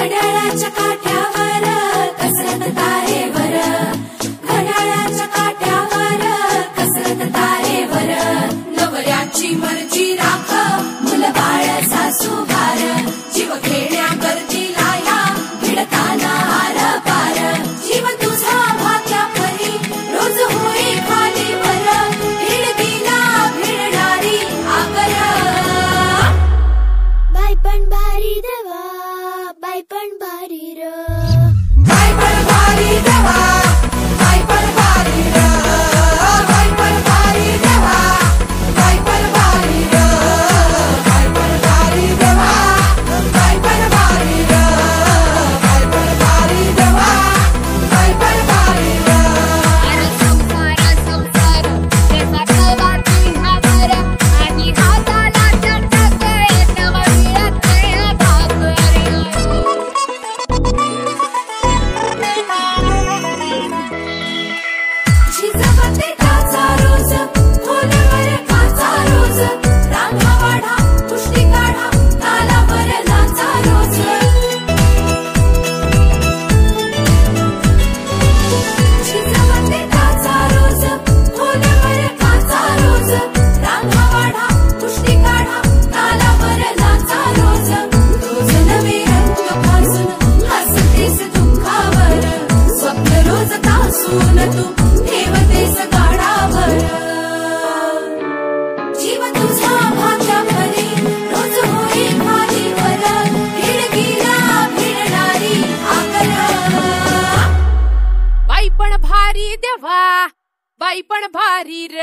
घड्याळाच्या काठ्यावर कसरत तारेवर, घड्याळाच्या काठ्यावर कसरत तारेवर, नवऱ्याची मर्जी राख मुलं बाळ सासू घार, जीव खेळण्याकरती लाया भिडताना आर पार, जीव तुझा भाग्या परी रोज होई खाली वर, भिडकीला भिडणारी आकर. बाई पण भारी देवा, बाई पण भारी र, बाई पण भारी देवा, बाई पण भारी र, बाई पण भारी देवा, बाई पण भारी र, बाई पण भारी देवा, बाई पण भारी र, बाई पण भारी देवा, बाई पण भारी र. अरे संसार संसार त्याचा कवा तुझ्यावर आणि हाताला चटक येतं मिळत भाकर. झिजवते काचा रोज खोलवर काचा रोज, रांगा वाढा कुष्टी काढा तालावर नाचा रोज. झिजवते काचा रोज खोलवर काचा रोज, रांगा वाढा कुष्टी काढा तालावर नाचा रोज. रोज नवे रंग फासून हसतेस दुःखावर, स्वप्न रोज तासून तू ठेवतेस गाडावर, जीव तुझा भाग्या परी रोज होई खाली वर, भिडकीला भिडणारी आकर. बाई पण भारी देवा, बाई पण भारी र,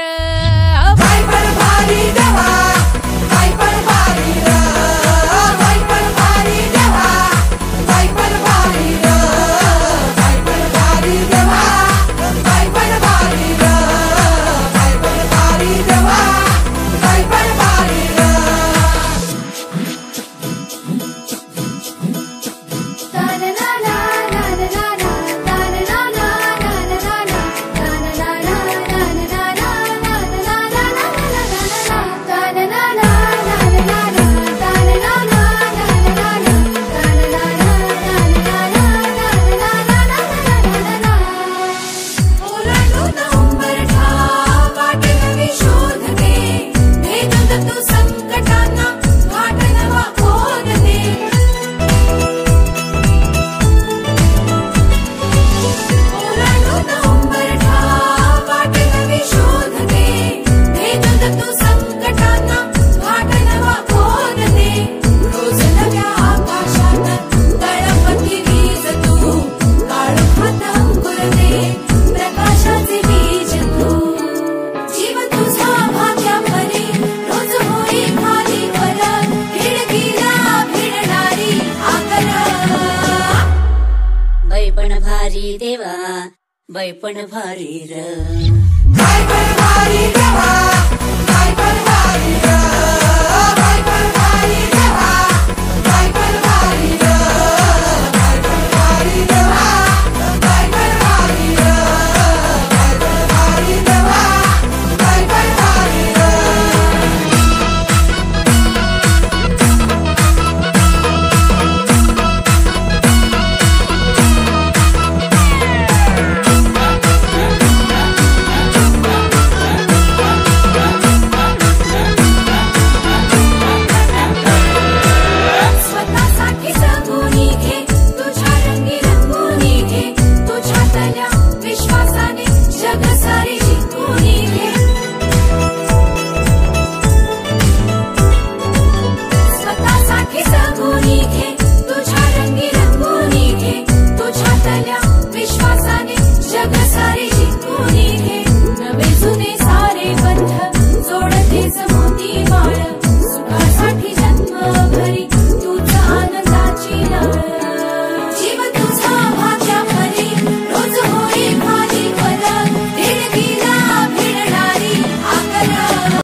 बाई पण भारी देवा, बाई पण भारी र, बाई पण भारी देवा, बाई पण भारी र, बाई पण भारी देवा, बाई पण भारी र, बाई पण भारी देवा, बाई पण भारी र. ओलांडून उंबरठा वाट नवी शोधते, भेदून तू संकटांना घाट नवा खोदते. ओलांडून उंबरठा वाट नवी शोधते, भेदून तू संकटांना घाट नवा खोदते. रोज नव्या आकाशात तळपती वीज तू, काळोखात अंकुरते प्रकाशाचे बीज तू, जीव तुझा भाग्या परी रोज होई खाली वर, भिडकीला भिडणारी आकर. बाई पण भारी देवा, बाई पण भारी र, बाई पण भारी देवा,